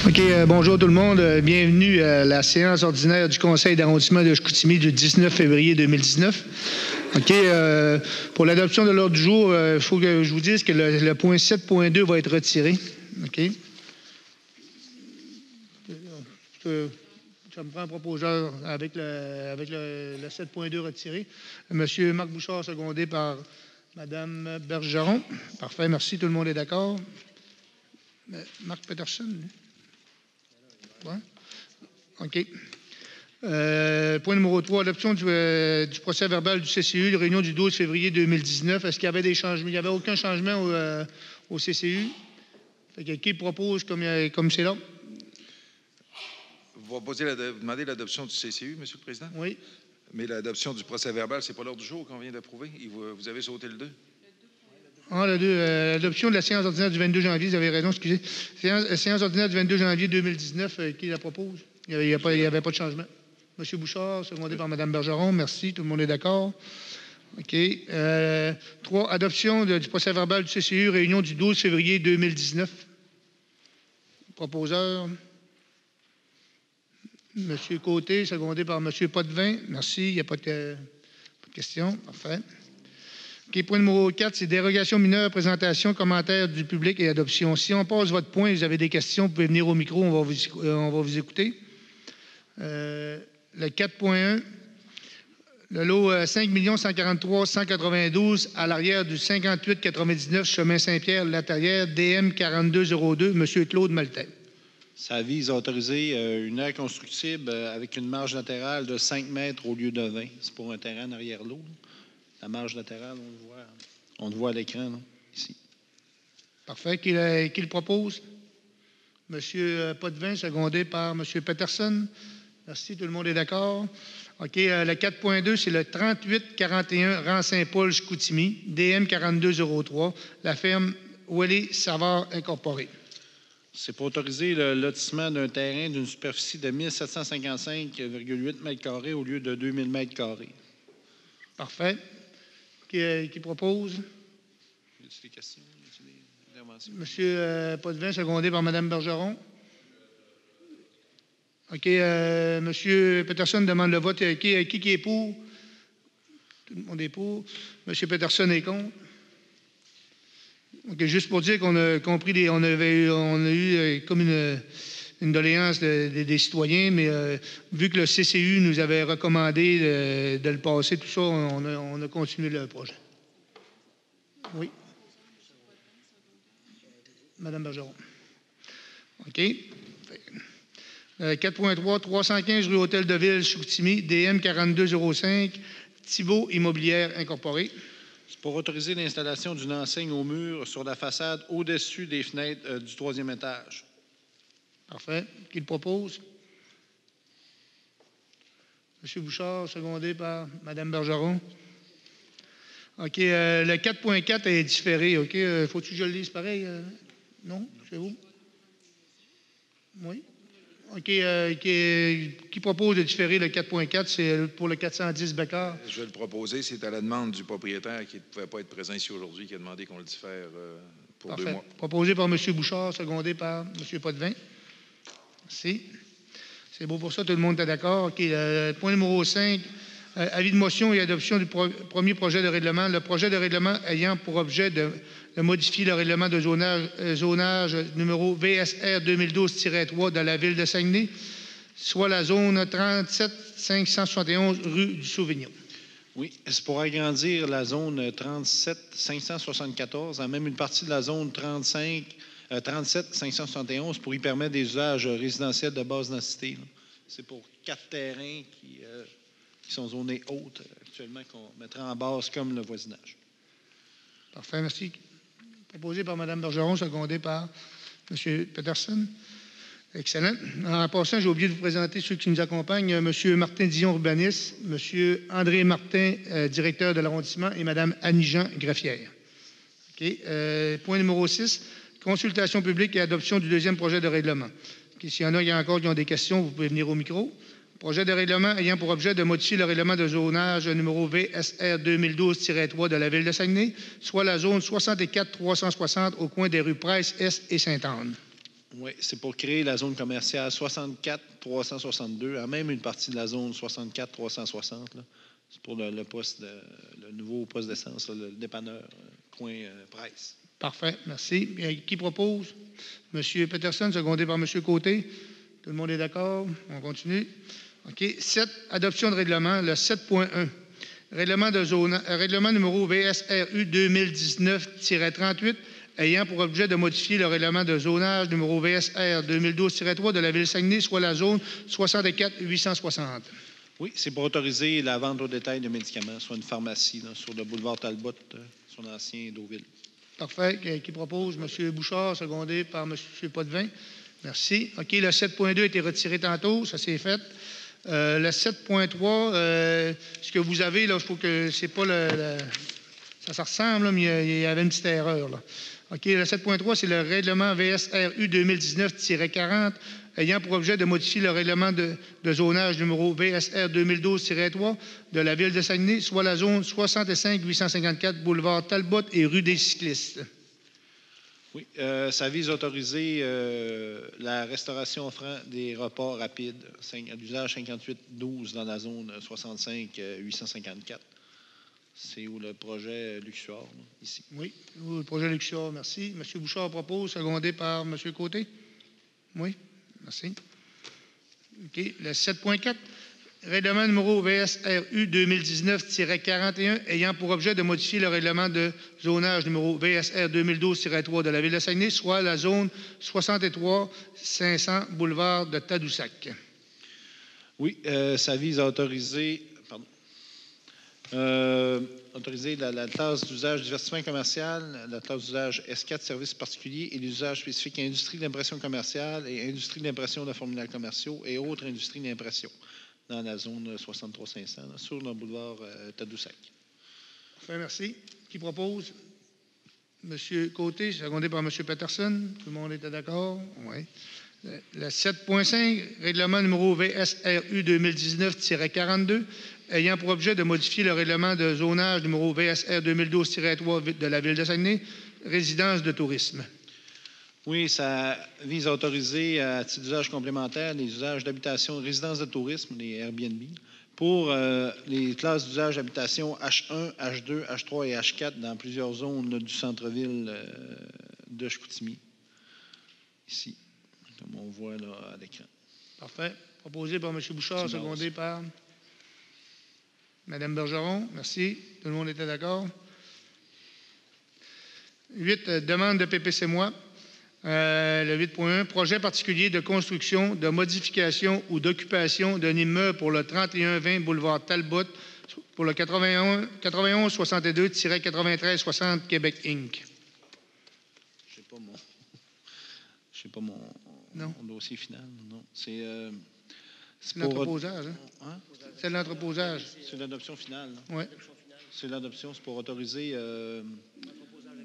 OK, bonjour tout le monde. Bienvenue à la séance ordinaire du Conseil d'arrondissement de Chicoutimi du 19 février 2019. OK, pour l'adoption de l'ordre du jour, il faut que je vous dise que le point 7.2 va être retiré. OK. Ça me prend un proposeur avec le 7.2 retiré. Monsieur Marc Bouchard, secondé par Mme Bergeron. Parfait, merci. Tout le monde est d'accord. Marc Peterson. Ouais. OK. Point numéro 3, adoption du procès verbal du CCU, de réunion du 12 février 2019. Est-ce qu'il y avait des changements? Il n'y avait aucun changement au CCU. Fait que, qui propose comme c'est là? Vous demandez l'adoption du CCU, M. le Président? Oui. Mais l'adoption du procès verbal, ce n'est pas l'ordre du jour qu'on vient d'approuver. Vous avez sauté le 2. Ah, le 2. L'adoption de la séance ordinaire du 22 janvier, vous avez raison, excusez. Séance ordinaire du 22 janvier 2019, qui la propose? Il n'y avait pas de changement. M. Bouchard, secondé par Mme Bergeron. Merci. Tout le monde est d'accord? OK. 3. Adoption du procès verbal du CCU, réunion du 12 février 2019. Proposeur. M. Côté, secondé par M. Potvin. Merci. Il n'y a pas de questions. Parfait. OK, point numéro 4, c'est dérogation mineure, présentation, commentaires du public et adoption. Si on passe votre point, vous avez des questions, vous pouvez venir au micro, on va vous écouter. Le 4.1, le lot 5 143 192 à l'arrière du 5899 chemin Saint-Pierre, Latarière, DM 4202, M. Claude Maltais. Ça vise à autoriser une aire constructible avec une marge latérale de 5 mètres au lieu de 20. C'est pour un terrain en arrière-l'eau. La marge latérale, on le voit à l'écran, là, ici. Parfait. Qui le propose? M. Potvin, secondé par M. Peterson. Merci, tout le monde est d'accord. OK, le 4.2, c'est le 3841 rang Saint-Paul, Chicoutimi, DM 4203, la ferme Ouellet Savard Incorporée. C'est pour autoriser le lotissement d'un terrain d'une superficie de 1755,8 m² au lieu de 2000 m². Parfait. Qui propose? Y a-t-il des questions? Y a-t-il des interventions? M. Potvin, secondé par Mme Bergeron. OK. M. Peterson demande le vote. Qui est pour? Tout le monde est pour. M. Peterson est contre. OK. Juste pour dire qu'on a compris, on a eu comme une doléance des citoyens, mais vu que le CCU nous avait recommandé de le passer, tout ça, on a continué le projet. Oui. Mme Bergeron. OK. 4.3, 315 rue Hôtel de Ville, Chicoutimi, DM 4205, Thibault Immobilière Incorporée. C'est pour autoriser l'installation d'une enseigne au mur sur la façade au-dessus des fenêtres du 3e étage. Parfait. Qui le propose? M. Bouchard, secondé par Mme Bergeron. OK. Le 4.4 est différé. OK. Faut-tu que je le lise pareil? Non? C'est vous? Oui. OK. Qui propose de différer le 4.4? C'est pour le 410 Bécard. Je vais le proposer. C'est à la demande du propriétaire qui ne pouvait pas être présent ici aujourd'hui qui a demandé qu'on le diffère pour Parfait. 2 mois. Proposé par M. Bouchard, secondé par M. Potvin. Merci. C'est beau pour ça, tout le monde est d'accord. OK. Point numéro 5, avis de motion et adoption du premier projet de règlement. Le projet de règlement ayant pour objet de modifier le règlement de zonage numéro VSR 2012-3 de la ville de Saguenay, soit la zone 37 571 rue du Sauvignon. Oui, c'est pour agrandir la zone 37 574, en même une partie de la zone 37 571 pour y permettre des usages résidentiels de basse densité. C'est pour 4 terrains qui sont zonés hautes actuellement, qu'on mettra en base comme le voisinage. Parfait, merci. Proposé par Mme Bergeron, secondé par M. Peterson. Excellent. En passant, j'ai oublié de vous présenter ceux qui nous accompagnent. M. Martin Dion, urbaniste, M. André Martin, directeur de l'arrondissement, et Mme Annie-Jean, greffière. OK. Point numéro 6, consultation publique et adoption du deuxième projet de règlement. Okay. S'il y en a encore qui ont des questions, vous pouvez venir au micro. Projet de règlement ayant pour objet de modifier le règlement de zonage numéro VSR 2012-3 de la ville de Saguenay, soit la zone 64 360 au coin des rues Price, Est et Sainte-Anne. Oui, c'est pour créer la zone commerciale 64 362, même une partie de la zone 64 360. Là. C'est pour le nouveau poste d'essence, le dépanneur coin Price. Parfait, merci. Et qui propose? M. Peterson, secondé par M. Côté. Tout le monde est d'accord? On continue. OK. 7, adoption de règlement, le 7.1. Règlement numéro VSRU 2019-38, ayant pour objet de modifier le règlement de zonage numéro VSR 2012-3 de la Ville de Saguenay, soit la zone 64-860. Oui, c'est pour autoriser la vente au détail de médicaments, soit une pharmacie là, sur le boulevard Talbot, sur l'ancien Deauville. Parfait. Qui propose? M. Bouchard, secondé par M. Potvin. Merci. OK, le 7.2 a été retiré tantôt, ça s'est fait. Le 7.3, ce que vous avez, là, je trouve que c'est pas ça ressemble, là, mais il y avait une petite erreur. Là. OK, le 7.3, c'est le règlement VSRU 2019-40, ayant pour objet de modifier le règlement de zonage numéro VSR 2012-3 de la Ville de Saguenay, soit la zone 65-854, boulevard Talbot et rue des Cyclistes. Oui, ça vise à autoriser la restauration offrant des repas rapides à l'usage 58-12 dans la zone 65-854. C'est où le projet Luxor, là, ici. Oui, le projet Luxor, merci. M. Bouchard propose, secondé par M. Côté. Oui, merci. OK, le 7.4. Règlement numéro VSRU 2019-41 ayant pour objet de modifier le règlement de zonage numéro VSR 2012-3 de la Ville de Saguenay, soit la zone 63-500 boulevard de Tadoussac. Oui, ça vise à autoriser la classe d'usage divertissement commercial, la classe d'usage S4 services particuliers et les usages spécifiques industrie d'impression commerciale et industrie d'impression de formulaires commerciaux et autres industries d'impression dans la zone 63-500, sur le boulevard Tadoussac. Enfin, merci. Qui propose? M. Côté, secondé par M. Peterson. Tout le monde était d'accord? Oui. Le 7.5, règlement numéro VSRU 2019-42, ayant pour objet de modifier le règlement de zonage numéro VSR 2012-3 de la Ville de Saguenay, résidence de tourisme. Oui, ça vise à autoriser à titre d'usage complémentaire les usages d'habitation, résidence de tourisme, les Airbnb, pour les classes d'usage d'habitation H1, H2, H3 et H4 dans plusieurs zones là, du centre-ville de Chicoutimi. Ici, comme on voit là, à l'écran. Parfait. Proposé par M. Bouchard, secondé par Mme Bergeron. Merci. Tout le monde était d'accord. 8, demande de PPC-moi. Le 8.1, projet particulier de construction, de modification ou d'occupation d'un immeuble pour le 3120 boulevard Talbot pour le 9162-9360 Québec Inc. Je sais pas mon dossier final. Non, c'est l'entreposage. Hein? C'est l'entreposage. C'est l'adoption finale. Oui. C'est l'adoption, c'est pour autoriser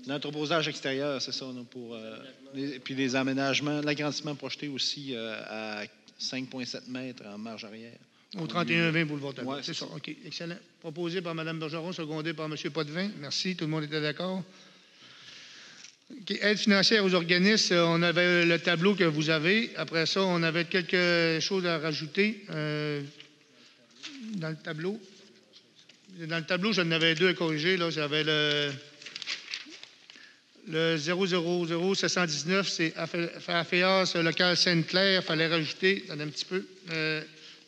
l'entreposage extérieur, c'est ça, là, pour puis les aménagements, l'agrandissement projeté aussi à 5,7 mètres en marge arrière. Au 3120 boulevard Talbot. Ouais, c'est ça. OK. Excellent. Proposé par Mme Bergeron, secondé par M. Potvin. Merci. Tout le monde était d'accord. Okay. Aide financière aux organismes, on avait le tableau que vous avez. Après ça, on avait quelque chose à rajouter dans le tableau. Dans le tableau, j'en avais deux à corriger. Là. J'avais le 000719, c'est AFEAS local Sainte-Claire. Il fallait rajouter, un petit peu.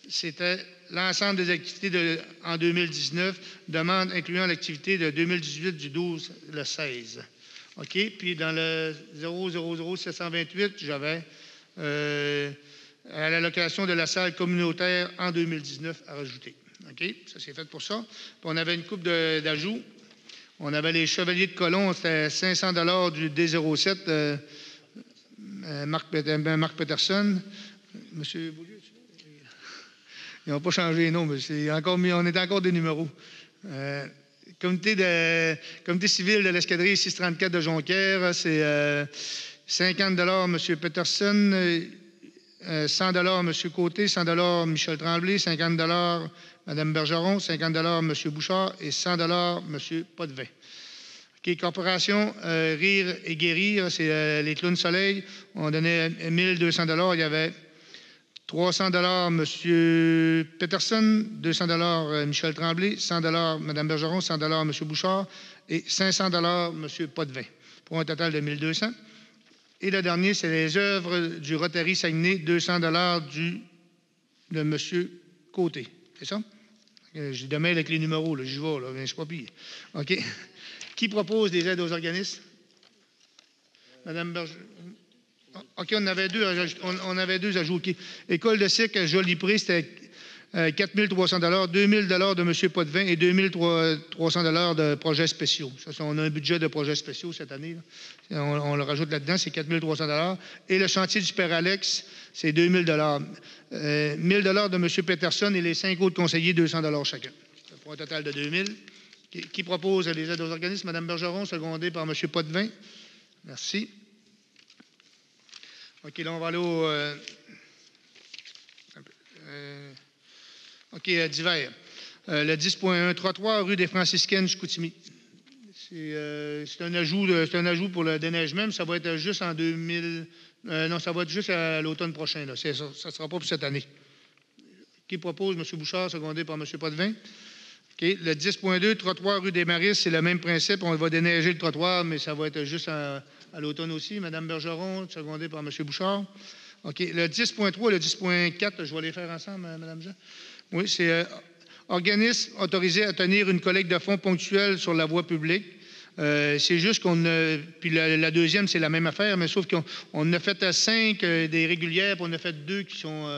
C'était l'ensemble des activités en 2019, demande incluant l'activité de 2018 du 12 le 16. OK? Puis dans le 000728, j'avais à l'allocation de la salle communautaire en 2019 à rajouter. OK? Ça, c'est fait pour ça. Puis on avait une coupe d'ajouts. On avait les Chevaliers de Colomb, c'était 500 $ du D07, Marc Peterson. Monsieur Beaulieu, ils n'ont pas changé les noms, mais on est encore des numéros. Comité civil de l'escadrille 634 de Jonquière, c'est 50 $ M. Peterson, 100 $ M. Côté, 100 $ Michel Tremblay, 50 $ Mme Bergeron, 50 $ M. Bouchard et 100 $ M. Potvin. OK, Corporation Rire et Guérir, c'est les clowns soleil. On donnait 1 200 $. Il y avait 300 $, M. Peterson, 200 $ Michel Tremblay, 100 $ Mme Bergeron, 100 $ M. Bouchard et 500 $ M. Potvin, pour un total de 1 200. Et le dernier, c'est les œuvres du Rotary Saguenay, 200 $ de M. Côté. C'est ça? J'ai demain avec les numéros, j'y vais, là, mais je ne suis pas pire. OK. Qui propose des aides aux organismes? Mme Bergeron. OK, on avait deux ajouts. Okay. École de cycle Jolipré, c'était 4 300 $, 2 000 $ de M. Potvin et 2 300 $ de projets spéciaux. Ça, on a un budget de projets spéciaux cette année. On le rajoute là-dedans, c'est 4 300 $. Et le chantier du Père Alex, c'est 2 000 $. 1 000 $ de M. Peterson et les 5 autres conseillers, 200 $ chacun. C'est pour un total de 2 000. Qui propose les aides aux organismes? Mme Bergeron, secondée par M. Potvin. Merci. OK, là, on va aller au... OK, divers. Le 10.1, trottoir rue des Franciscaines, Chicoutimi. C'est un ajout pour le déneigement, mais ça va être juste en 2000... non, ça va être juste à l'automne prochain. Là. Ça ne sera pas pour cette année. Qui propose? M. Bouchard, secondé par M. Potvin. OK. Le 10.2, trottoir rue des Maristes, c'est le même principe. On va déneiger le trottoir, mais ça va être juste à l'automne aussi. Mme Bergeron, secondée par M. Bouchard. OK. Le 10.3 et le 10.4, je vais les faire ensemble, Mme Jean. Oui, c'est organisme autorisé à tenir une collecte de fonds ponctuelle sur la voie publique. C'est juste qu'on a. Puis la deuxième, c'est la même affaire, mais sauf qu'on a fait 5 des régulières, puis on a fait 2 qui sont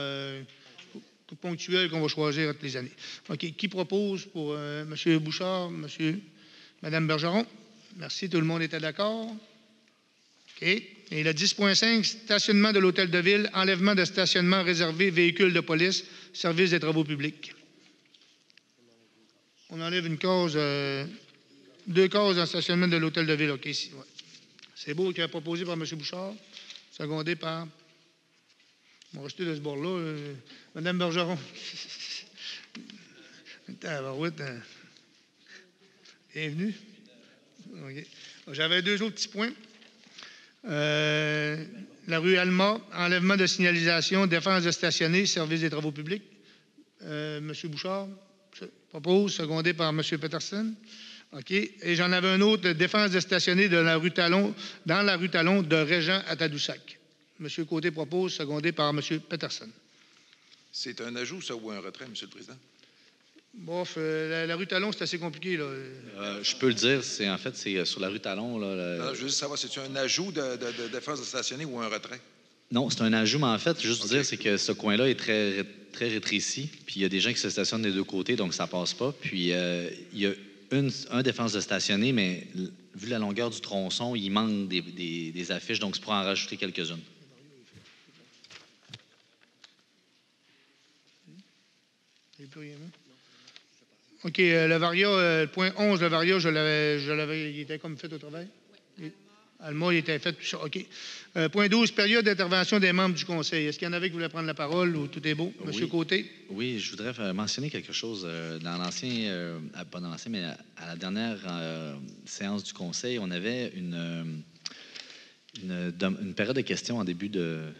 ponctuelles qu'on va choisir toutes les années. OK. Qui propose pour M. Bouchard, Mme Bergeron? Merci, tout le monde était d'accord. OK. Et le 10.5, stationnement de l'hôtel de ville, enlèvement de stationnement réservé, véhicules de police, service des travaux publics. On enlève une case, 2 cases en stationnement de l'hôtel de ville. OK, ici. Ouais. C'est beau, qui a proposé par M. Bouchard, secondé par. On va rester de ce bord-là. Mme Bergeron. Bienvenue. Okay. J'avais 2 autres petits points. La rue Alma, enlèvement de signalisation, défense de stationner, service des travaux publics. M. Bouchard propose, secondé par M. Peterson. OK. Et j'en avais un autre, défense de stationner dans la rue Talon de Régent à Tadoussac. M. Côté propose, secondé par M. Peterson. C'est un ajout, ça, ou un retrait, M. le Président? Bof, la rue Talon, c'est assez compliqué. Là. Je peux le dire, c'est sur la rue Talon. Là, Non, je veux juste savoir, c'est-tu un ajout de défense de stationner ou un retrait? Non, c'est un ajout, mais en fait, juste vous dire, c'est que ce coin-là est très, très rétréci, puis il y a des gens qui se stationnent des deux côtés, donc ça passe pas. Puis il y a un défense de stationner, mais vu la longueur du tronçon, il manque des affiches, donc c'est pour en rajouter quelques-unes. Il n'y a plus rien, hein? OK, le Varia, le point 11, le Varia, je l'avais, il était comme fait au travail? Oui. Alma, il était fait, tout ça, OK. Point 12, période d'intervention des membres du Conseil. Est-ce qu'il y en avait qui voulaient prendre la parole ou tout est beau? Oui. Monsieur Côté? Oui, je voudrais mentionner quelque chose. Dans l'ancien, pas dans l'ancien, mais à la dernière séance du Conseil, on avait une période de questions en début de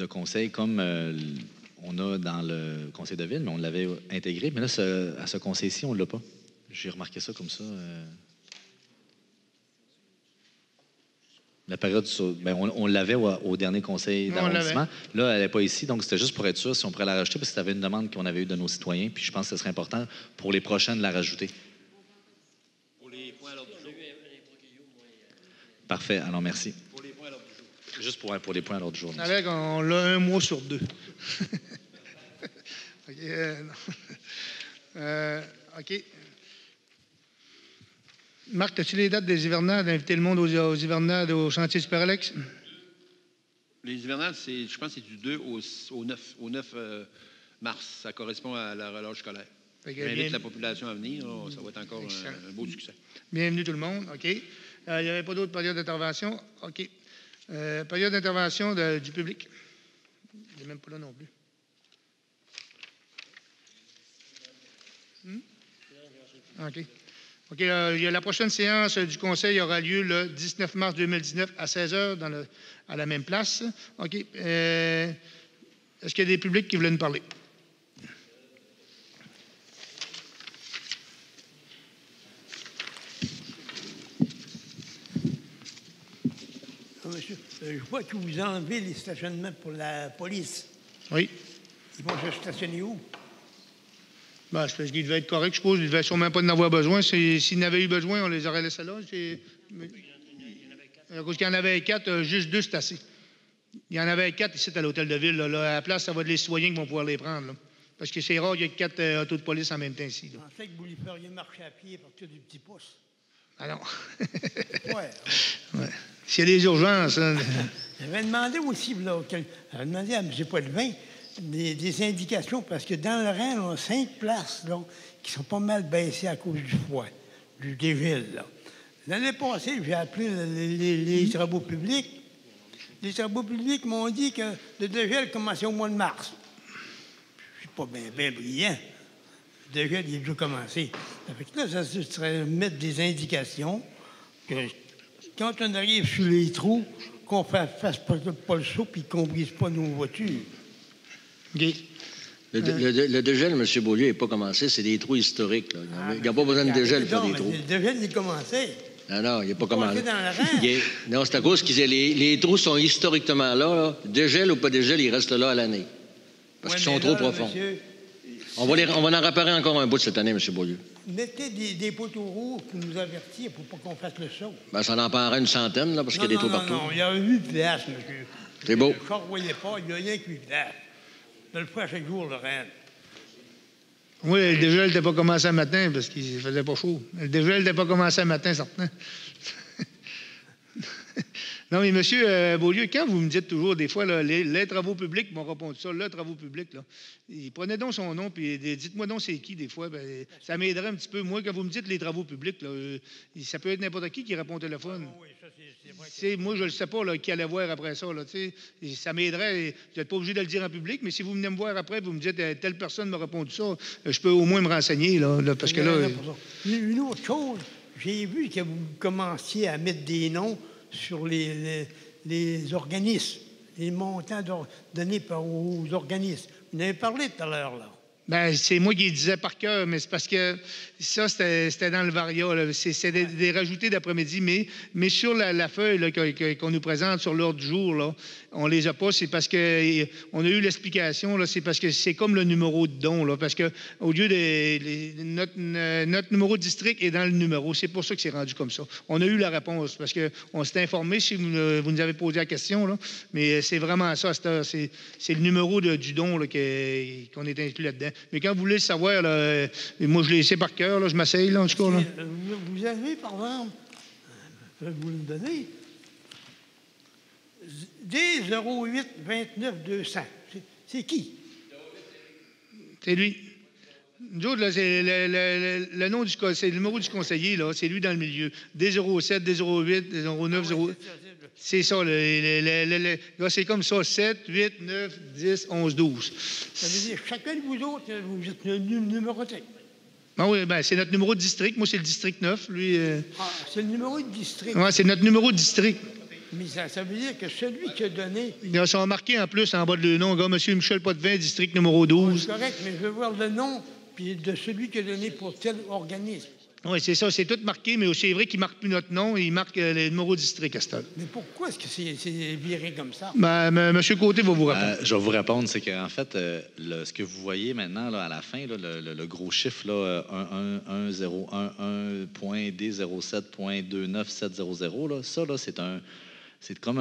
Conseil, comme on a dans le Conseil de ville, mais on l'avait intégré. Mais là, à ce Conseil-ci, on ne l'a pas. J'ai remarqué ça comme ça. La période, on l'avait au dernier conseil d'arrondissement. Là, elle n'est pas ici, donc c'était juste pour être sûr si on pourrait la rajouter, parce que c'était une demande qu'on avait eue de nos citoyens, puis je pense que ce serait important pour les prochaines de la rajouter. Pour les points à l'ordre du jour. Parfait, alors merci. Pour les points à l'ordre du jour. Juste pour les points à l'ordre du jour. Ça a l'air qu'on l'a 1 mois sur 2. OK. OK. Marc, as-tu les dates des hivernades, d'inviter le monde aux hivernades au chantier du Père Alex? Les hivernades, je pense que c'est du 2 au 9 mars. Ça correspond à la relâche scolaire. J'invite la population à venir. Là, ça va être encore un beau succès. Bienvenue tout le monde. OK. Il n'y avait pas d'autres périodes d'intervention. OK. Période d'intervention du public. Il n'est même pas là non plus. OK. OK, la prochaine séance du Conseil aura lieu le 19 mars 2019 à 16 h à la même place. OK. Est-ce qu'il y a des publics qui veulent nous parler? Monsieur, je vois que vous enlevez les stationnements pour la police. Oui. Ils vont se stationner où? Ben, c'est parce qu'ils devaient être corrects, je suppose. Ils ne devaient sûrement pas en avoir besoin. S'ils n'avaient eu besoin, on les aurait laissés là. À cause qu'il y en avait 4, juste 2, c'est assez. Il y en avait 4 ici à l'hôtel de ville. Là. À la place, ça va être les citoyens qui vont pouvoir les prendre. Là. Parce que c'est rare qu'il y ait 4 autos de police en même temps ici. Je pensais que vous les feriez marcher à pied à partir du petit pouce. Ah non. Ouais. Ouais. S'il y a des urgences. Hein. J'avais demandé aussi, là, j'avais demandé à M. Potvin des indications, parce que dans le Rhin, on a 5 places là, qui sont pas mal baissées à cause du froid, du dégel. L'année passée, j'ai appelé les travaux publics. Les travaux publics m'ont dit que le dégel commençait au mois de mars. Je suis pas bien brillant. Le dégel, il est déjà commencé. Là, ça serait mettre des indications que quand on arrive sur les trous, qu'on ne fasse pas le saut et qu'on ne brise pas nos voitures. Okay. Le dégel, M. Beaulieu, n'est pas commencé. C'est des trous historiques. Là. Il n'y a pas besoin de dégel pour faire des trous. Le dégel, il est commencé. Non, il n'est pas commencé. Dans le Rhin. Non, c'est à cause que les trous sont historiquement là. Dégel ou pas dégel, ils restent là à l'année. Parce qu'ils sont trop profonds. Monsieur, on va en réparer encore un bout cette année, M. Beaulieu. Mettez des poteaux rouges pour nous avertir pour pas qu'on fasse le saut. Ben, ça en prendra une centaine, là, parce qu'il y a des trous partout. Non, il y a 8 places, monsieur. C'est beau. Je ne voyais pas, il n'y a rien que 8 places. Je le fais à chaque jour, le Rennes. Oui, le dégel n'était pas commencé un matin parce qu'il faisait pas chaud. Le dégel n'était pas commencé un matin, certain. Non, mais M. Beaulieu, quand vous me dites toujours, des fois, là, les travaux publics m'ont répondu ça, le travaux publics, là, prenez donc son nom, puis dites-moi donc c'est qui, des fois. Ben, ça m'aiderait un petit peu. Moi, quand vous me dites les travaux publics, là, ça peut être n'importe qui répond au téléphone. Oui, ça, c'est vrai. Moi, je ne sais pas là, qui allait voir après ça. Là, ça m'aiderait. Vous n'êtes pas obligé de le dire en public, mais si vous venez me voir après, vous me dites telle personne m'a répondu ça, je peux au moins me renseigner. Là, parce que là. Une autre chose, j'ai vu que vous commenciez à mettre des noms sur les organismes, les montants donnés aux organismes. Vous en avez parlé tout à l'heure, là. Bien, c'est moi qui le disais par cœur, mais c'est parce que ça, c'était dans le Varia. C'est des rajoutés d'après-midi, mais sur la feuille là, qu'on nous présente sur l'ordre du jour, là, on les a pas. C'est parce qu'on a eu l'explication. C'est parce que c'est comme le numéro de don. Là, parce qu'au lieu de notre numéro de district est dans le numéro. C'est pour ça que c'est rendu comme ça. On a eu la réponse parce qu'on s'est informé si vous nous avez posé la question. Là, mais c'est vraiment ça. C'est le numéro du don là, qu'on est inclus là-dedans. Mais quand vous voulez le savoir, là, moi, je l'ai laissé par cœur, là, je m'essaye, là, en tout cas. Là. Vous avez, par exemple, je vais vous le donner, D08-29-200. C'est qui? C'est lui. Nous autres, là, c'est le nom c'est le numéro du conseiller, là, c'est lui dans le milieu. D07, D08, D09, 0... C'est ça, là, c'est comme ça, 7, 8, 9, 10, 11, 12. Ça veut dire chacun de vous autres, vous êtes numéroté. Ah oui, ben, c'est notre numéro de district. Moi, c'est le district 9. Lui, c'est le numéro de district. Oui, c'est notre numéro de district. Mais ça veut dire que celui qui a donné... Ils sont marqués en plus en bas de le nom. M. Michel Potvin, district numéro 12. C'est correct, mais je veux voir le nom puis de celui qui a donné pour tel organisme. Oui, c'est ça. C'est tout marqué, mais c'est vrai qu'il ne marque plus notre nom. Il marque le numéro de district à ce temps. Mais pourquoi est-ce que c'est viré comme ça? Ben, M. Côté va vous répondre. Je vais vous répondre. C'est qu'en fait, ce que vous voyez maintenant, là, à la fin, là, le gros chiffre, là, 11011.D07.29700, là, ça, là, c'est comme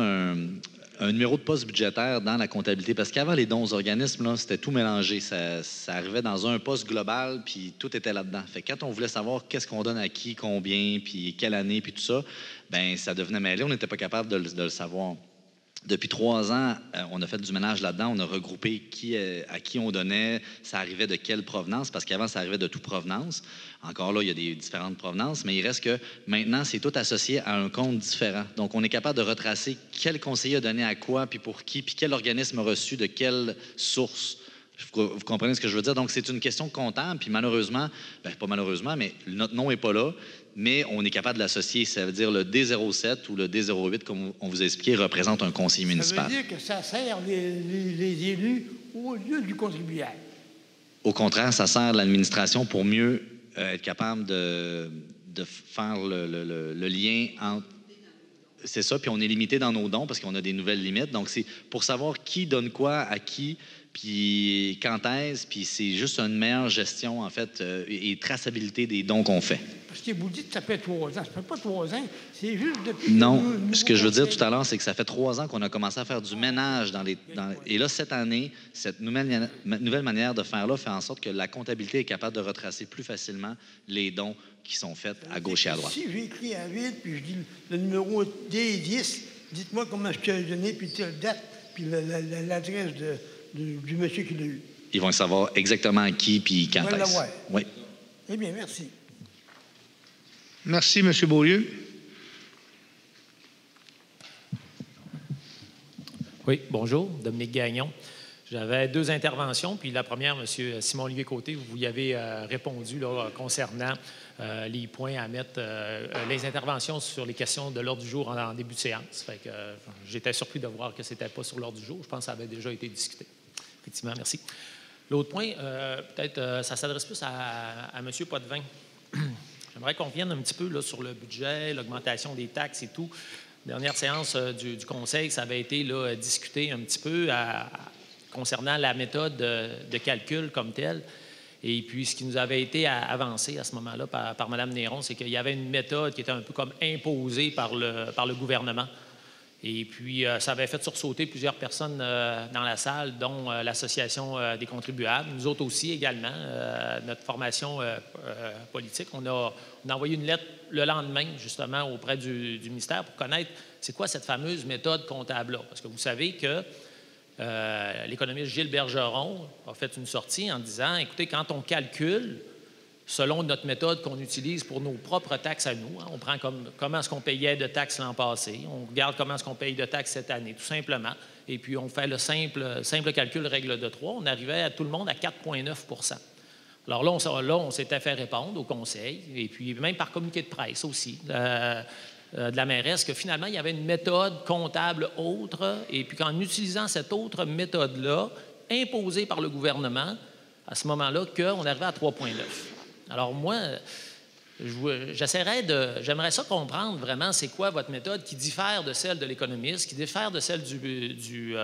un numéro de poste budgétaire dans la comptabilité. Parce qu'avant, les dons aux organismes, là, c'était tout mélangé. Ça arrivait dans un poste global, puis tout était là-dedans. Fait que quand on voulait savoir qu'est-ce qu'on donne à qui, combien, puis quelle année, puis tout ça, bien, ça devenait mêlé. On n'était pas capable de le savoir. Depuis 3 ans, on a fait du ménage là-dedans. On a regroupé à qui on donnait, ça arrivait de quelle provenance, parce qu'avant, ça arrivait de toute provenance. Encore là, il y a des différentes provenances, mais il reste que maintenant, c'est tout associé à un compte différent. Donc, on est capable de retracer quel conseiller a donné à quoi, puis pour qui, puis quel organisme a reçu de quelle source. Vous comprenez ce que je veux dire? Donc, c'est une question comptable, puis malheureusement, pas malheureusement, mais notre nom n'est pas là, mais on est capable de l'associer. Ça veut dire le D07 ou le D08, comme on vous a expliqué, représente un conseiller municipal. Ça veut dire que ça sert les élus au lieu du contribuable. Au contraire, ça sert l'administration pour mieux être capable de faire le lien entre... C'est ça, puis on est limité dans nos dons parce qu'on a des nouvelles limites. Donc, c'est pour savoir qui donne quoi à qui, puis quand est-ce, puis c'est juste une meilleure gestion, en fait, et traçabilité des dons qu'on fait. Parce que vous dites que ça fait 3 ans. Ça fait pas 3 ans, c'est juste depuis... Non, ce que je veux dire tout à l'heure, c'est que ça fait 3 ans qu'on a commencé à faire du ménage et là, cette année, cette nouvelle manière de faire là fait en sorte que la comptabilité est capable de retracer plus facilement les dons qui sont faits à gauche et à droite. Si j'ai écrit à vide, puis je dis le numéro D10, dites-moi comment je t'ai donné, puis telle date, puis l'adresse du monsieur qui l'a eu. Ils vont savoir exactement qui puis quand est-ce. Oui. Eh bien, merci. Merci, M. Beaulieu. Oui, bonjour, Dominique Gagnon. J'avais 2 interventions, puis la première, M. Simon-Olivier Côté, vous y avez répondu là, concernant les points à mettre, les interventions sur les questions de l'ordre du jour en début de séance. Fait que j'étais surpris de voir que ce n'était pas sur l'ordre du jour. Je pense que ça avait déjà été discuté. Effectivement, merci. L'autre point, peut-être, ça s'adresse plus à M. Potvin. J'aimerais qu'on revienne un petit peu là, sur le budget, l'augmentation des taxes et tout. Dernière séance du Conseil, ça avait été là, discuté un petit peu concernant la méthode de calcul comme telle. Et puis, ce qui nous avait été avancé à ce moment-là par Mme Néron, c'est qu'il y avait une méthode qui était un peu comme imposée par le gouvernement. Et puis, ça avait fait sursauter plusieurs personnes dans la salle, dont l'Association des contribuables. Nous autres aussi également, notre formation politique. On a envoyé une lettre le lendemain, justement, auprès du ministère pour connaître c'est quoi cette fameuse méthode comptable-là. Parce que vous savez que l'économiste Gilles Bergeron a fait une sortie en disant, écoutez, quand on calcule, selon notre méthode qu'on utilise pour nos propres taxes à nous, on prend comment est-ce qu'on payait de taxes l'an passé, on regarde comment est-ce qu'on paye de taxes cette année, tout simplement, et puis on fait le simple calcul règle de 3, on arrivait à tout le monde à 4,9 %. Alors là, on s'était fait répondre au Conseil, et puis même par communiqué de presse aussi, de la mairesse, que finalement, il y avait une méthode comptable autre, et puis qu'en utilisant cette autre méthode-là, imposée par le gouvernement, à ce moment-là, qu'on arrivait à 3,9. Alors moi, j'aimerais ça comprendre vraiment c'est quoi votre méthode qui diffère de celle de l'économiste, qui diffère de celle du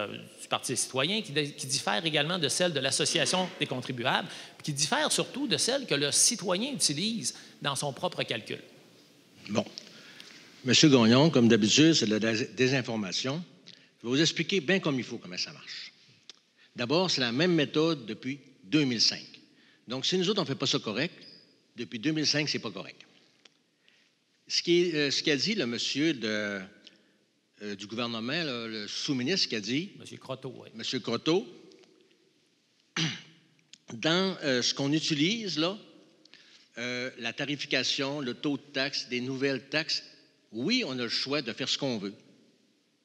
Parti citoyen, qui diffère également de celle de l'Association des contribuables, puis qui diffère surtout de celle que le citoyen utilise dans son propre calcul. Bon. Monsieur Gagnon, comme d'habitude, c'est de la désinformation. Je vais vous expliquer bien comme il faut comment ça marche. D'abord, c'est la même méthode depuis 2005. Donc, si nous autres, on ne fait pas ça correct, depuis 2005, ce n'est pas correct. Ce qu'a dit le monsieur du gouvernement, là, le sous-ministre, qui a dit... M. Croteau, oui. M. Croteau, dans ce qu'on utilise, là, la tarification, le taux de taxe, des nouvelles taxes, oui, on a le choix de faire ce qu'on veut.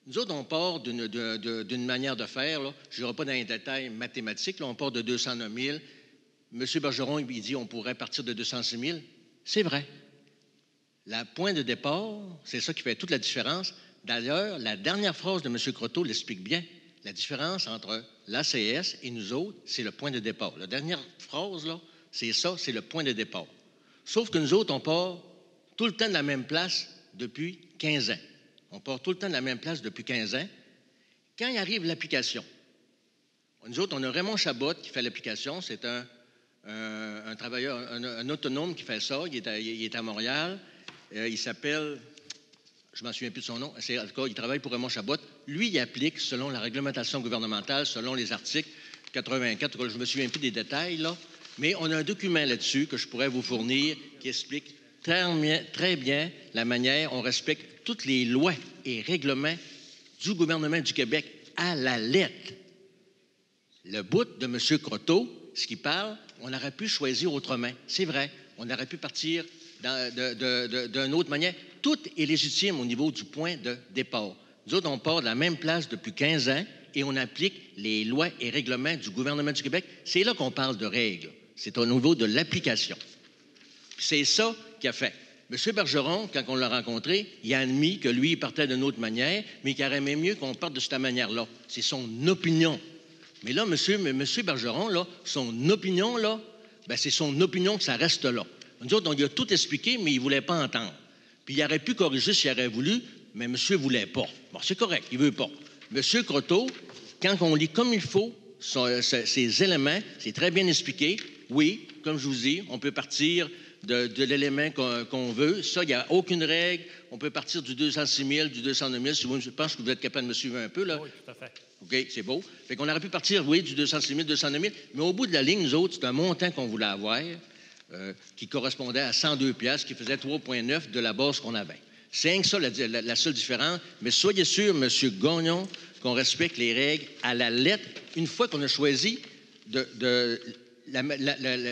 Nous autres, on part d'une manière de faire, là, je n'irai pas dans les détails mathématiques, là, on part de 209 000. M. Bergeron, il dit qu'on pourrait partir de 206 000. C'est vrai. Le point de départ, c'est ça qui fait toute la différence. D'ailleurs, la dernière phrase de M. Croteau l'explique bien. La différence entre l'ACS et nous autres, c'est le point de départ. La dernière phrase, là, c'est ça, c'est le point de départ. Sauf que nous autres, on part tout le temps de la même place depuis 15 ans. On part tout le temps de la même place depuis 15 ans. Quand il arrive l'application, nous autres, on a Raymond Chabot qui fait l'application. C'est un travailleur, un autonome qui fait ça. Il est à Montréal. Il s'appelle, je ne m'en souviens plus de son nom. En tout cas, il travaille pour Raymond Chabot. Lui, il applique selon la réglementation gouvernementale, selon les articles 84. Je ne me souviens plus des détails, là. Mais on a un document là-dessus que je pourrais vous fournir qui explique très bien la manière on respecte toutes les lois et règlements du gouvernement du Québec à la lettre. Le bout de M. Croteau, ce qu'il parle, on aurait pu choisir autrement. C'est vrai, on aurait pu partir d'une autre manière. Tout est légitime au niveau du point de départ. Nous autres, on part de la même place depuis 15 ans et on applique les lois et règlements du gouvernement du Québec. C'est là qu'on parle de règles. C'est au niveau de l'application. C'est ça qu'il a fait. M. Bergeron, quand on l'a rencontré, il a admis que lui, il partait d'une autre manière, mais qu'il aurait aimé mieux qu'on parte de cette manière-là. C'est son opinion. Mais là, M. Bergeron, là, son opinion, là, bien, c'est son opinion que ça reste là. Nous autres, on lui a tout expliqué, mais il ne voulait pas entendre. Puis il aurait pu corriger s'il aurait voulu, mais monsieur ne voulait pas. Bon, c'est correct, il ne veut pas. M. Croteau, quand on lit comme il faut ces éléments, c'est très bien expliqué. Oui, comme je vous dis, on peut partir de l'élément qu'on veut. Ça, il n'y a aucune règle. On peut partir du 206 000, du 209 000. Si je pense que vous êtes capable de me suivre un peu, là. Oui, tout à fait. OK, c'est beau. Fait qu'on aurait pu partir, oui, du 206 000, 209 000, mais au bout de la ligne, nous autres, c'est un montant qu'on voulait avoir qui correspondait à 102 $, qui faisait 3,9 de la base qu'on avait. C'est rien que ça, la seule différence. Mais soyez sûr, M. Gagnon, qu'on respecte les règles à la lettre une fois qu'on a choisi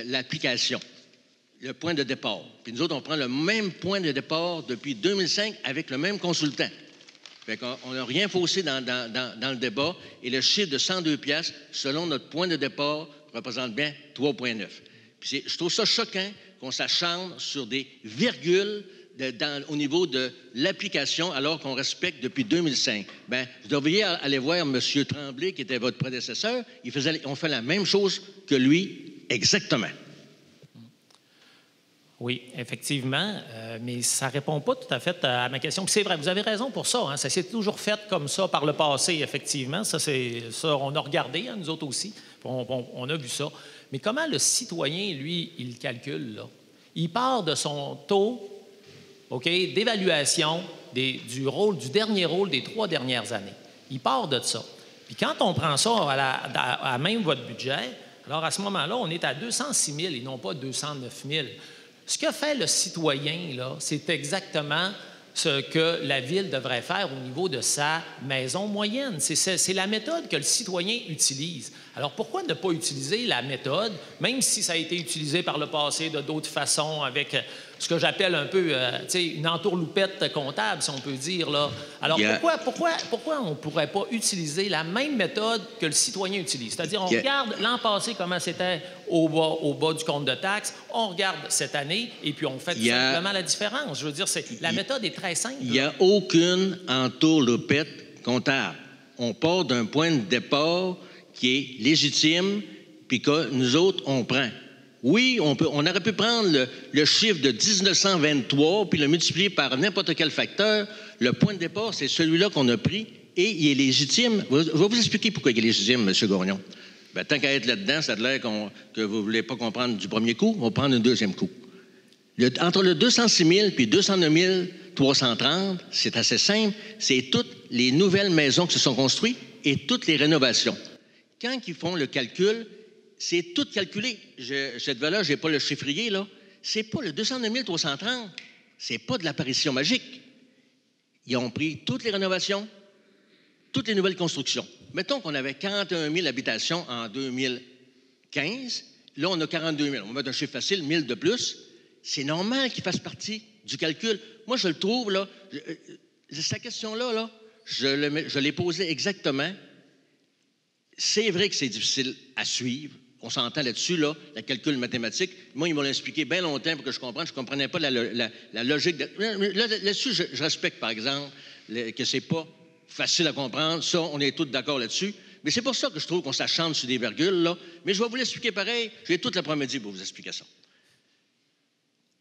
l'application, le point de départ. Puis nous autres, on prend le même point de départ depuis 2005 avec le même consultant. Fait qu'on n'a rien faussé dans le débat. Et le chiffre de 102 $, selon notre point de départ, représente bien 3,9. Puis je trouve ça choquant qu'on s'acharne sur des virgules au niveau de l'application, alors qu'on respecte depuis 2005. Bien, vous devriez aller voir M. Tremblay, qui était votre prédécesseur. On fait la même chose que lui, exactement. Oui, effectivement, mais ça ne répond pas tout à fait à ma question. Puis c'est vrai, vous avez raison pour ça. Hein, ça s'est toujours fait comme ça par le passé, effectivement. Ça, on a regardé, hein, nous autres aussi. On a vu ça. Mais comment le citoyen, lui, il calcule, là? Il part de son taux, OK, d'évaluation du dernier rôle des 3 dernières années. Il part de ça. Puis quand on prend ça à même votre budget, alors à ce moment-là, on est à 206 000 et non pas 209 000. Ce que fait le citoyen, là, c'est exactement ce que la Ville devrait faire au niveau de sa maison moyenne. C'est la méthode que le citoyen utilise. Alors, pourquoi ne pas utiliser la méthode, même si ça a été utilisé par le passé de d'autres façons, avec ce que j'appelle un peu une entourloupette comptable, si on peut dire, là. Alors, pourquoi on ne pourrait pas utiliser la même méthode que le citoyen utilise? C'est-à-dire, on regarde l'an passé comment c'était au bas du compte de taxes, on regarde cette année, et puis on fait tout simplement la différence. Je veux dire, la méthode est très simple. Il n'y a aucune entourloupette comptable. On part d'un point de départ qui est légitime, puis que nous autres, on prend. Oui, on aurait pu prendre le chiffre de 1923 puis le multiplier par n'importe quel facteur. Le point de départ, c'est celui-là qu'on a pris et il est légitime. Je vais vous expliquer pourquoi il est légitime, M. Gagnon. Bien, tant qu'à être là-dedans, ça a l'air que vous ne voulez pas comprendre du premier coup, on va prendre un deuxième coup. Entre le 206 000 puis 209 330, c'est assez simple, c'est toutes les nouvelles maisons qui se sont construites et toutes les rénovations. Quand ils font le calcul, c'est tout calculé. Cette valeur, je n'ai pas le chiffrier, là. C'est pas le 209 330. C'est pas de l'apparition magique. Ils ont pris toutes les rénovations, toutes les nouvelles constructions. Mettons qu'on avait 41 000 habitations en 2015. Là, on a 42 000. On va mettre un chiffre facile, 1 000 de plus. C'est normal qu'ils fassent partie du calcul. Moi, je le trouve, là, cette question-là, là, je l'ai posée exactement. C'est vrai que c'est difficile à suivre. On s'entend là-dessus, là, le calcul mathématique. Moi, ils m'ont expliqué bien longtemps pour que je comprenne. Je ne comprenais pas la logique. Là-dessus, je respecte, par exemple, que ce n'est pas facile à comprendre. Ça, on est tous d'accord là-dessus. Mais c'est pour ça que je trouve qu'on s'acharne sur des virgules, là. Mais je vais vous l'expliquer pareil. J'ai toute l'après-midi pour vous expliquer ça.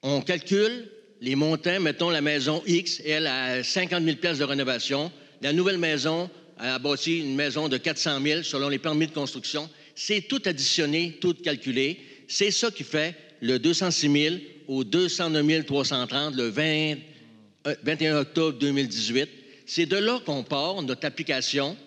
On calcule les montants. Mettons, la maison X, elle a 50 000 $ de rénovation. La nouvelle maison a bâti une maison de 400 000 selon les permis de construction. C'est tout additionné, tout calculé. C'est ça qui fait le 206 000 au 209 330 le 21 octobre 2018. C'est de là qu'on part, notre application,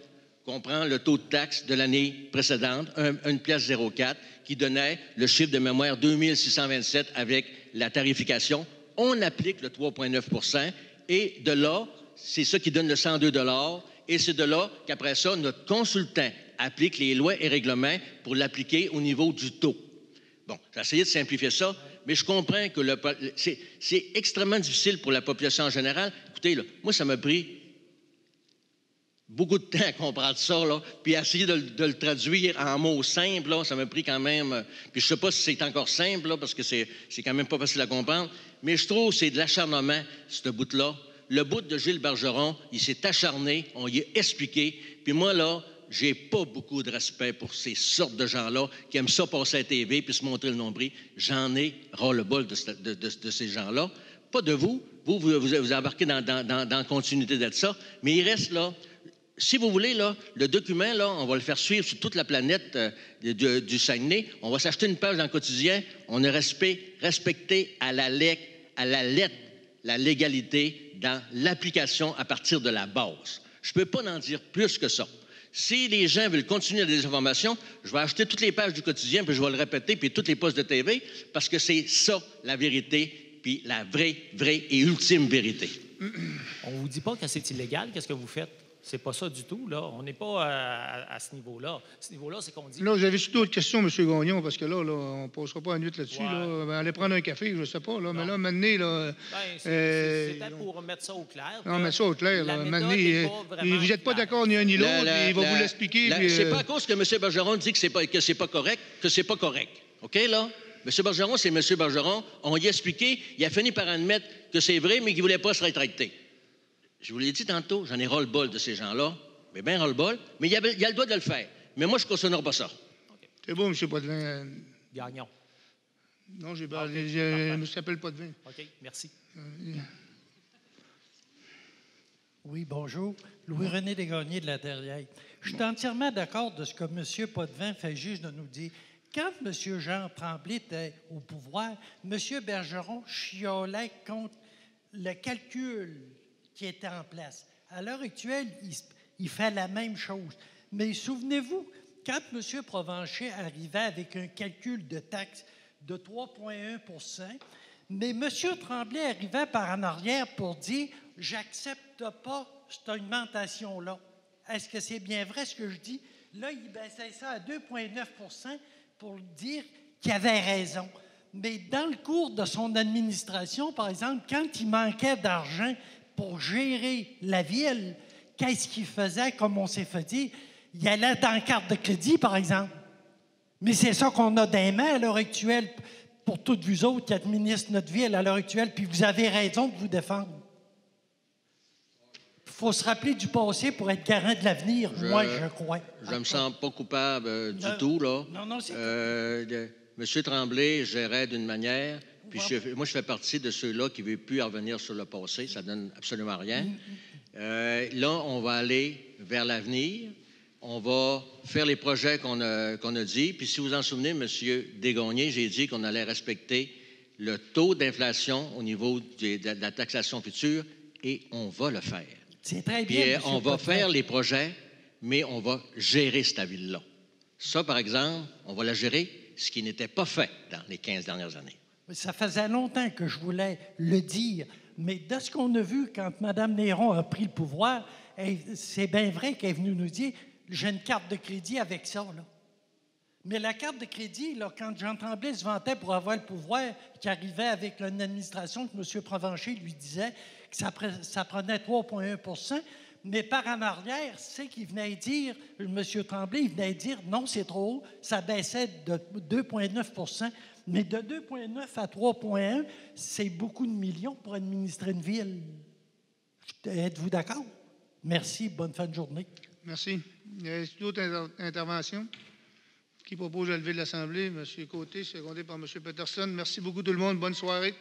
qu'on prend le taux de taxe de l'année précédente, 1,04 $, qui donnait le chiffre de mémoire 2627 avec la tarification. On applique le 3,9 % et de là, c'est ça qui donne le 102 $. Et c'est de là qu'après ça, notre consultant applique les lois et règlements pour l'appliquer au niveau du taux. Bon, j'ai essayé de simplifier ça, mais je comprends que c'est extrêmement difficile pour la population en général. Écoutez, là, moi, ça m'a pris beaucoup de temps à comprendre ça, là, puis à essayer de le traduire en mots simples, là, ça m'a pris quand même... puis je ne sais pas si c'est encore simple, là, parce que c'est quand même pas facile à comprendre, mais je trouve que c'est de l'acharnement, ce bout-là. Le bout de Gilles Bergeron, il s'est acharné, on y a expliqué, puis moi, là, j'ai pas beaucoup de respect pour ces sortes de gens-là qui aiment ça passer à la TV puis se montrer le nombril. J'en ai ras-le-bol de ces gens-là. Pas de vous. Vous embarquez dans la continuité d'être ça, mais il reste là... Si vous voulez, là, le document, là, on va le faire suivre sur toute la planète du Saguenay. On va s'acheter une page dans le quotidien. On a respecté à la lettre la légalité dans l'application à partir de la base. Je ne peux pas en dire plus que ça. Si les gens veulent continuer la désinformation, je vais acheter toutes les pages du quotidien, puis je vais le répéter, puis toutes les postes de TV, parce que c'est ça, la vérité, puis la vraie et ultime vérité. On ne vous dit pas que c'est illégal. Qu'est-ce que vous faites? C'est pas ça du tout, là. On n'est pas à ce niveau-là. À ce niveau-là, c'est qu'on dit... Là, j'avais juste d'autres questions, M. Gagnon, parce que là, on ne passera pas la nuit là-dessus. Ouais. Là. Ben, aller prendre un café, je ne sais pas. Là, mais là, maintenant, là... C'était pour mettre ça au clair. Non, mettre ça au clair. Là, maintenant, vous n'êtes pas d'accord ni un ni l'autre, il va vous l'expliquer. Puis, c'est pas à cause que M. Bergeron dit que c'est pas correct, que c'est pas correct. OK, là? M. Bergeron, c'est M. Bergeron. On y a expliqué. Il a fini par admettre que c'est vrai, mais qu'il ne voulait pas se rétracter. Je vous l'ai dit tantôt, j'en ai ras-le-bol de ces gens-là, mais bien ras-le-bol, mais il y a le droit de le faire. Mais moi, je ne cautionnerai pas ça. Okay. C'est beau, M. Potvin. Gagnon. Non, je ne m'appelle Potvin. OK, merci. Oui, bonjour. Louis-René Desgagnés de la Terrière. Je suis entièrement d'accord de ce que M. Potvin fait juste de nous dire. Quand M. Jean Tremblay était au pouvoir, M. Bergeron chiolait contre le calcul qui était en place. À l'heure actuelle, il fait la même chose. Mais souvenez-vous, quand M. Provencher arrivait avec un calcul de taxe de 3,1 %, mais M. Tremblay arrivait par en arrière pour dire « j'accepte pas cette augmentation-là ». Est-ce que c'est bien vrai ce que je dis? Là, il baissait ça à 2,9 % pour dire qu'il avait raison. Mais dans le cours de son administration, par exemple, quand il manquait d'argent pour gérer la ville, qu'est-ce qu'il faisait, comme on s'est fait dire? Il allait dans la carte de crédit, par exemple. Mais c'est ça qu'on a dans les mains à l'heure actuelle pour toutes vous autres qui administrent notre ville à l'heure actuelle, puis vous avez raison de vous défendre. Il faut se rappeler du passé pour être garant de l'avenir, moi, je crois. Je ne me sens pas coupable du tout, là. Non, c'est M. Tremblay gérait d'une manière... Puis moi, je fais partie de ceux-là qui ne veulent plus revenir sur le passé. Ça ne donne absolument rien. Là, on va aller vers l'avenir. On va faire les projets qu'on a dit. Puis si vous en souvenez, M. Desgagnés, j'ai dit qu'on allait respecter le taux d'inflation au niveau de la taxation future et on va le faire. C'est très bien. Puis on va faire les projets, mais on va gérer cette ville-là. Ça, par exemple, on va la gérer, ce qui n'était pas fait dans les 15 dernières années. Ça faisait longtemps que je voulais le dire, mais de ce qu'on a vu quand Mme Néron a pris le pouvoir, c'est bien vrai qu'elle est venue nous dire « j'ai une carte de crédit avec ça ». Là. Mais la carte de crédit, là, quand Jean Tremblay se vantait pour avoir le pouvoir, qui arrivait avec une administration que M. Provencher lui disait que ça prenait 3,1 %, mais par en arrière, c'est qu'il venait dire, M. Tremblay, il venait dire « non, c'est trop haut, ça baissait de 2,9 %. Mais de 2,9 à 3,1, c'est beaucoup de millions pour administrer une ville. Êtes-vous d'accord? Merci. Bonne fin de journée. Merci. Y a d'autres interventions? Qui propose de lever de l'Assemblée? M. Côté, secondé par M. Peterson. Merci beaucoup tout le monde. Bonne soirée.